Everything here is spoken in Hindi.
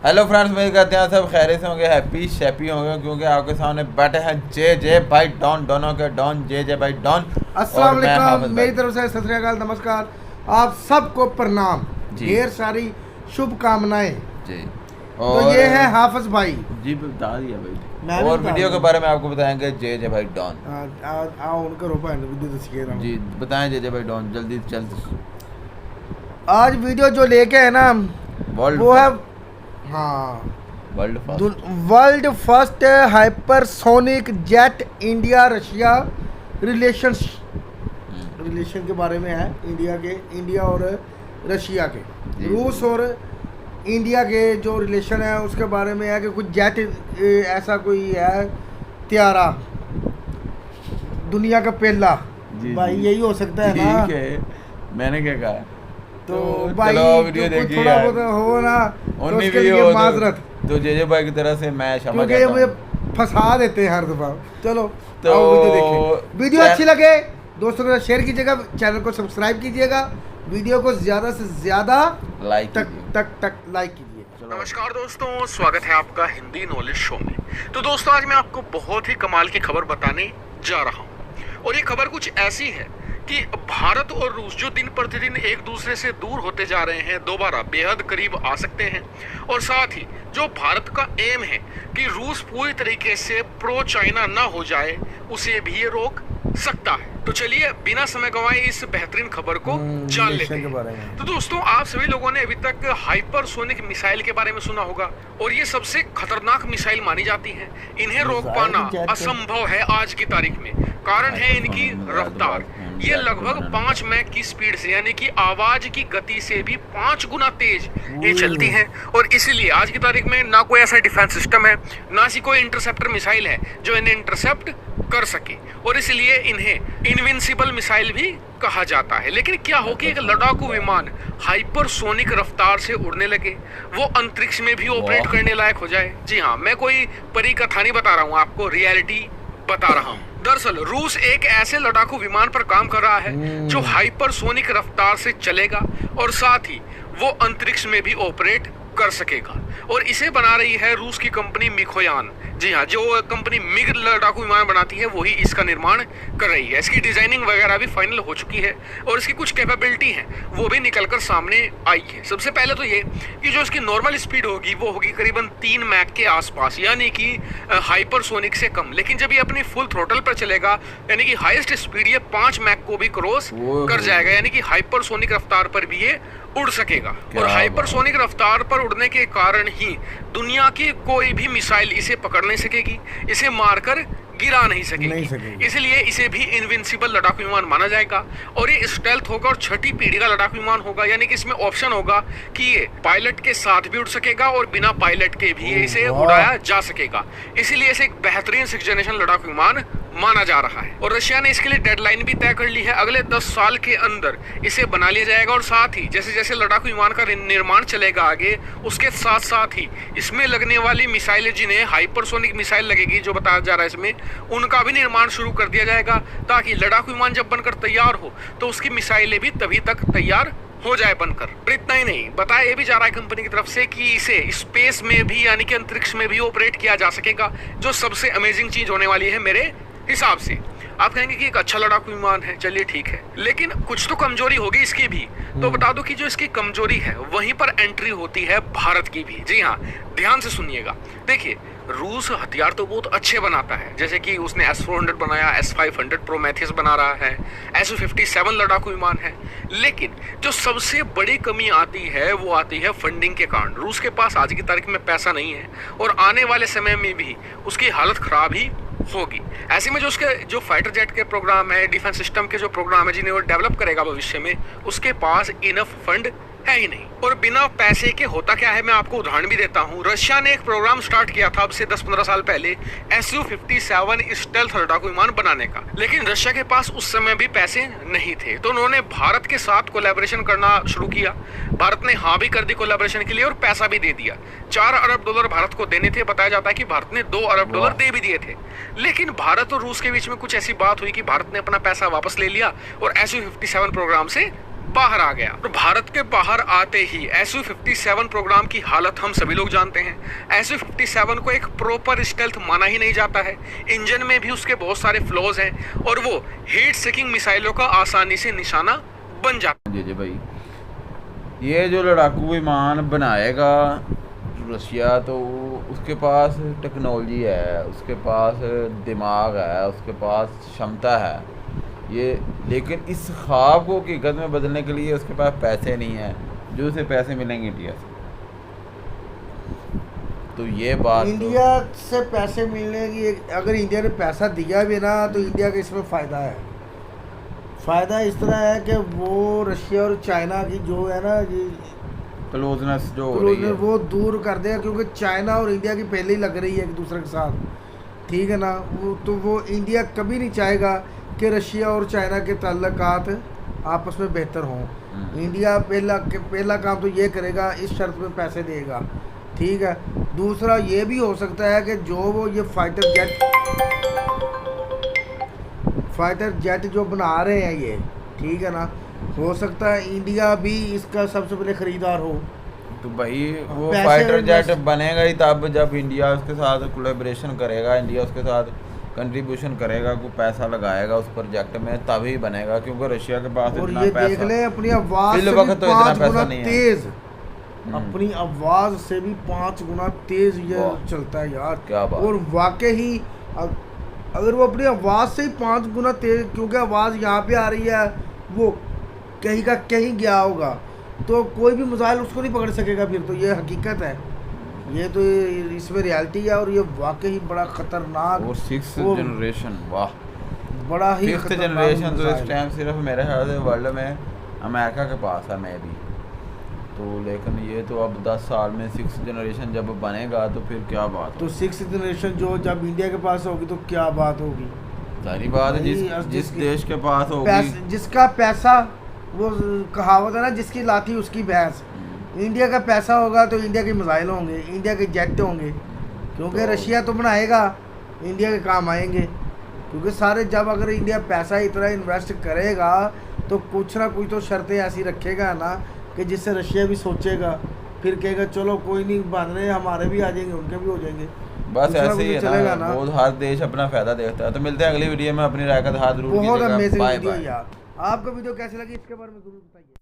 हेलो फ्रेंड्स, मेरे कहते हैं सब खैरियत से होंगे, हैप्पी शैप्पी होंगे, क्योंकि आपके सामने बैठे हैं जे भाई डॉन, दोनों के डॉन जे भाई डॉन। अस्सलाम और मैं वालेकुम, हाफिज मेरी भाई तरफ से सत श्री अकाल, नमस्कार। आप सबको प्रणाम, जी। ढेर सारी शुभकामनाएं। जी। तो और ये है हाफिज भाई। जी बता दिया भाई। मैं भी और बता वीडियो के दूं। बारे में आपको बताएंगे जे भाई डॉन। आओ उनका रोपा वीडियो दसिए ना। जी बताएं जे भाई डॉन, जल्दी जल्दी। आज वीडियो जो लेके है ना वर्ल्ड वो है, हाँ, world first. World first hypersonic jet India Russia relation के बारे में है। इंडिया और रशिया के, जी, रूस जी। और इंडिया के जो रिलेशन है उसके बारे में है कि कुछ जेट ऐसा कोई है त्यारा, दुनिया का पहला। जी, भाई जी। यही हो सकता है ना। ठीक है, मैंने क्या कहा। तो भाई चलो वीडियो जो कुछ देखिए थोड़ा यार। बहुत हो ना तो उन्हीं उसके भी लिए हो माजरत, तो जे भाई की तरह से मैं क्षमा क्योंकि ये चाहता मुझे हूँ। फंसा देते हैं हर दफा। चलो तो आओ वीडियो देखें। वीडियो चैन- अच्छी लगे दोस्तों के साथ शेयर कीजिएगा, चैनल को सब्सक्राइब कीजिएगा, वीडियो को ज़्यादा से ज़्यादा लाइक तक कीजिए। तक लाइक कीजिए। चलो। नमस्कार दोस्तों, स्वागत है आपका हिंदी नॉलेज शो में। तो दोस्तों आज मैं आपको बहुत ही कमाल की खबर बताने जा रहा हूँ, और ये खबर कुछ ऐसी है कि भारत और रूस जो दिन प्रतिदिन एक दूसरे से दूर होते जा रहे हैं, दोबारा बेहद करीब आ सकते हैं। और साथ ही जो भारत का एम है कि रूस पूरी तरीके से प्रो चाइना ना हो जाए, उसे भी ये रोक सकता है। तो चलिए बिना समय गंवाए इस बेहतरीन खबर को जान लेते के बारे में। हैं। तो दोस्तों आप सभी लोगों ने अभी तक हाइपरसोनिक मिसाइल के बारे में सुना होगा, और ये सबसे खतरनाक मिसाइल मानी जाती है। इन्हें रोक पाना असंभव है आज की तारीख में। कारण है इनकी रफ्तार। ये लगभग 5 मैक की स्पीड से, यानी कि आवाज की गति से भी 5 गुना तेज ये चलती हैं। और इसीलिए आज की तारीख में ना कोई ऐसा डिफेंस सिस्टम है, ना सी कोई इंटरसेप्टर मिसाइल है जो इन्हें इंटरसेप्ट कर सके, और इसलिए इन्हें इनविंसिबल मिसाइल भी कहा जाता है। लेकिन क्या हो कि एक लड़ाकू विमान हाइपरसोनिक रफ्तार से उड़ने लगे, वो अंतरिक्ष में भी ऑपरेट करने लायक हो जाए। जी हाँ, मैं कोई परी कथा नहीं बता रहा हूँ, आपको रियलिटी बता रहा हूँ। दरअसल रूस एक ऐसे लड़ाकू विमान पर काम कर रहा है जो हाइपरसोनिक रफ्तार से चलेगा और साथ ही वो अंतरिक्ष में भी ऑपरेट कर सकेगा। और इसे बना रही है रूस की कंपनी मिखोयान। जी हाँ, जो कंपनी मिग लड़ाकू विमान बनाती है वही इसका निर्माण कर रही है। इसकी डिजाइनिंग वगैरह भी फाइनल हो चुकी है और इसकी कुछ कैपेबिलिटी है वो भी निकलकर सामने आई है। सबसे पहले तो ये कि जो इसकी नॉर्मल स्पीड होगी वो होगी करीबन 3 मैक के आसपास, यानी कि हाइपरसोनिक से कम। लेकिन जब ये अपनी फुल थ्रोटल पर चलेगा, यानी कि हाईएस्ट स्पीड ये 5 मैक को भी क्रॉस कर जाएगा, यानी कि हाइपरसोनिक रफ्तार पर भी ये उड़ सकेगा। और हाइपरसोनिक रफ्तार पर उड़ने के कारण ही दुनिया की कोई भी मिसाइल इसे पकड़ नहीं सकेगी, इसे मारकर गिरा नहीं सकेगी। इसलिए इसे भी इनविंसिबल लड़ाकू विमान माना जाएगा। और ये स्टेल्थ होगा और 6ठी पीढ़ी का लड़ाकू विमान होगा, यानी कि इसमें ऑप्शन होगा कि ये पायलट के साथ भी उड़ सकेगा और बिना पायलट के भी इसे उड़ाया जा सकेगा। इसीलिए इसे एक बेहतरीन 6th जनरेशन लड़ाकू विमान माना जा रहा है। और रशिया ने इसके लिए डेडलाइन भी तय कर ली है, अगले 10 साल के अंदर इसे बना लिया जाएगा। और साथ ही जैसे जैसे लड़ाकू विमान का निर्माण चलेगा आगे, उसके साथ साथ ही इसमें लगने वाली मिसाइलें, जिन्हें हाइपरसोनिक मिसाइल लगेगी जो बताया जा रहा है इसमें, उनका भी निर्माण शुरू कर दिया जाएगा, ताकि लड़ाकू विमान जब बनकर तैयार हो तो उसकी मिसाइलें भी तभी तक तैयार हो जाए बनकर। पर इतना ही नहीं, बताया ये भी जा रहा है कंपनी की तरफ से कि इसे स्पेस में भी, यानी कि अंतरिक्ष में भी ऑपरेट किया जा सकेगा, जो सबसे अमेजिंग चीज होने वाली है मेरे हिसाब से। आप कहेंगे कि एक अच्छा लड़ाकू विमान है, चलिए ठीक है, लेकिन कुछ तो कमजोरी होगी इसकी भी। तो बता दो कि जो इसकी कमजोरी है वहीं पर एंट्री होती है भारत की भी। जी हाँ, ध्यान से सुनिएगा। देखिए, रूस हथियार तो बहुत अच्छे बनाता है, जैसे कि उसने S-400 बनाया, S-500 प्रोमेथियस बना रहा है, Su-57 लड़ाकू विमान है। लेकिन जो सबसे बड़ी कमी आती है वो आती है फंडिंग के कारण। रूस के पास आज की तारीख में पैसा नहीं है और आने वाले समय में भी उसकी हालत खराब ही होगी। ऐसे में जो उसके जो फाइटर जेट के प्रोग्राम है, डिफेंस सिस्टम के जो प्रोग्राम है जिन्हें वो डेवलप करेगा भविष्य में, उसके पास इनफ फंड है ही नहीं। और बिना पैसे के होता क्या है, मैं आपको उदाहरण भी देता हूँ। रशिया ने एक प्रोग्राम स्टार्ट किया था अब से 10-15 साल पहले Su-57 स्टेल्थ लड़ाकू विमान बनाने का, लेकिन रशिया के पास उस समय भी पैसे नहीं थे। तो उन्होंने भारत के साथ कोलैबोरेशन करना शुरू किया। भारत ने हाँ भी कर दी कोलैबोरेशन के लिए और पैसा भी दे दिया। $4 अरब भारत को देने थे। बताया जाता है कि भारत ने $2 अरब दे भी दिए थे। लेकिन भारत और रूस के बीच में कुछ ऐसी बात हुई कि भारत ने अपना पैसा वापस ले लिया और Su-57 प्रोग्राम से बाहर आ गया। और भारत के बाहर आते ही SU-57 प्रोग्राम की हालत हम सभी लोग जानते हैं। SU-57 को एक प्रॉपर स्टेल्थ माना ही नहीं जाता है। इंजन में भी उसके बहुत सारे फ्लॉज हैं और वो हीट सीकिंग मिसाइलों का आसानी से निशाना बन जाता जी भाई, ये जो लड़ाकू विमान बनाएगा रशिया, तो उसके पास टेक्नोलॉजी है, उसके पास दिमाग है, उसके पास क्षमता है ये, लेकिन इस ख्वाब को हकीकत में बदलने के लिए उसके पास पैसे नहीं है, जो उसे पैसे मिलेंगे इंडिया से। तो ये बात इंडिया से पैसे मिलने की अगर इंडिया ने पैसा दिया भी ना तो इंडिया का इसमें फ़ायदा है। फ़ायदा इस तरह है कि वो रशिया और चाइना की जो है ना ये क्लोजनेस जो हो रही है वो दूर कर देगा, क्योंकि चाइना और इंडिया की पहले ही लग रही है एक दूसरे के साथ, ठीक है ना। वो इंडिया कभी नहीं चाहेगा कि रशिया और चाइना के ताल्लुकात आपस में बेहतर हों। इंडिया पहला काम तो ये करेगा, इस शर्त में पैसे देगा, ठीक है। दूसरा ये भी हो सकता है कि जो वो ये फाइटर जेट जो बना रहे हैं ये, ठीक है ना, हो सकता है इंडिया भी इसका सबसे पहले खरीदार हो। तो भाई वो फाइटर जेट बनेगा ही तब जब इंडिया उसके साथ कोलैबोरेशन करेगा, इंडिया उसके साथ कंट्रीब्यूशन करेगा, कोई पैसा लगाएगा उस प्रोजेक्ट में, तभी बनेगा। क्योंकि रशिया के पास और इतना ये पैसा देख ले अपनी आवाज से वक्त तो इतना पैसा नहीं तेज, अपनी आवाज से भी 5 गुना तेज ये चलता है यार, क्या बात। और वाकई ही अगर वो अपनी आवाज से ही 5 गुना तेज, क्योंकि आवाज यहाँ पे आ रही है, वो कहीं का कहीं गया होगा, तो कोई भी मिसाइल उसको नहीं पकड़ सकेगा। फिर तो ये हकीकत है, ये तो इसमें रियलिटी है, और ये वाकई बड़ा खतरनाक। और 6th जनरेशन, वाह, बड़ा ही 5th जनरेशन तो इस टाइम सिर्फ मेरे ख्याल से वर्ल्ड में अमेरिका के पास है मैं भी तो, लेकिन ये तो अब 10 साल में 6th जनरेशन जब बनेगा तो फिर क्या बात। तो 6th जनरेशन जो जब इंडिया के पास होगी तो क्या बात होगी, सारी बात है जिस देश के पास होगी, जिसका पैसा, वो कहावत है ना, जिसकी लाठी उसकी भैंस। इंडिया का पैसा होगा तो इंडिया के मिसाइल होंगे, इंडिया के जेट होंगे, क्योंकि रशिया तो बनाएगा, इंडिया के काम आएंगे। क्योंकि सारे जब अगर इंडिया पैसा इतना इन्वेस्ट करेगा तो कुछ ना कुछ तो शर्तें ऐसी रखेगा ना कि जिससे रशिया भी सोचेगा, फिर कहेगा चलो कोई नहीं, बन रहे हमारे भी आ जाएंगे, उनके भी हो जाएंगे। बस ऐसे ही है ना, बहुत हर देश अपना फायदा देखता है। तो मिलते हैं अगली वीडियो में, अपनी राय का हाथ जरूर बहुत दीजिएगा। Amazing bye video bye. यार, आपको वीडियो कैसी लगी इसके बारे में जरूर बताइए।